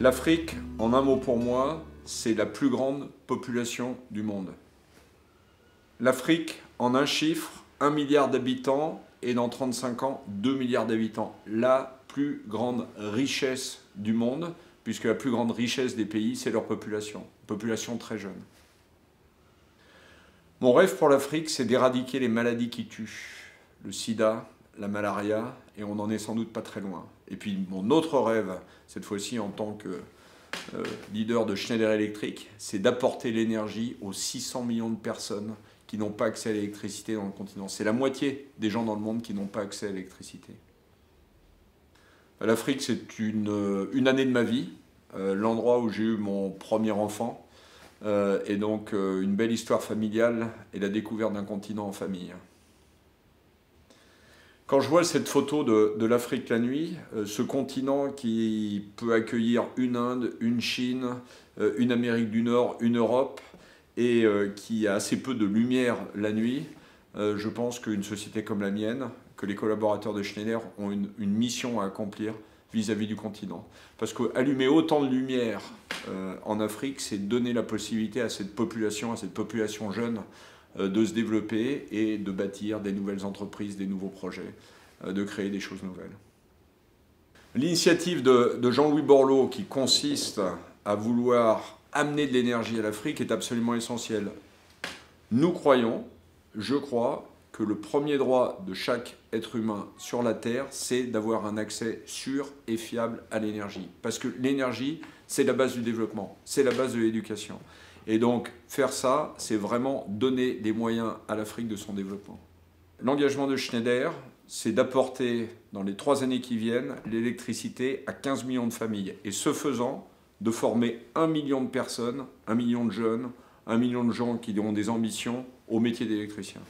L'Afrique, en un mot pour moi, c'est la plus grande population du monde. L'Afrique, en un chiffre, 1 milliard d'habitants et dans 35 ans, 2 milliards d'habitants. La plus grande richesse du monde, puisque la plus grande richesse des pays, c'est leur population très jeune. Mon rêve pour l'Afrique, c'est d'éradiquer les maladies qui tuent, le sida, la malaria, et on n'en est sans doute pas très loin. Et puis mon autre rêve, cette fois-ci en tant que leader de Schneider Electric, c'est d'apporter l'énergie aux 600 millions de personnes qui n'ont pas accès à l'électricité dans le continent. C'est la moitié des gens dans le monde qui n'ont pas accès à l'électricité. L'Afrique, c'est une année de ma vie, l'endroit où j'ai eu mon premier enfant, et donc une belle histoire familiale et la découverte d'un continent en famille. Quand je vois cette photo de l'Afrique la nuit, ce continent qui peut accueillir une Inde, une Chine, une Amérique du Nord, une Europe, et qui a assez peu de lumière la nuit, je pense qu'une société comme la mienne, que les collaborateurs de Schneider ont une mission à accomplir vis-à-vis du continent. Parce qu'allumer autant de lumière en Afrique, c'est donner la possibilité à cette population jeune, de se développer et de bâtir des nouvelles entreprises, des nouveaux projets, de créer des choses nouvelles. L'initiative de Jean-Louis Borloo, qui consiste à vouloir amener de l'énergie à l'Afrique, est absolument essentielle. Nous croyons, je crois, que le premier droit de chaque être humain sur la Terre, c'est d'avoir un accès sûr et fiable à l'énergie. Parce que l'énergie, c'est la base du développement, c'est la base de l'éducation. Et donc, faire ça, c'est vraiment donner des moyens à l'Afrique de son développement. L'engagement de Schneider, c'est d'apporter, dans les 3 années qui viennent, l'électricité à 15 millions de familles. Et ce faisant, de former 1 million de personnes, 1 million de jeunes, 1 million de gens qui ont des ambitions au métier d'électricien.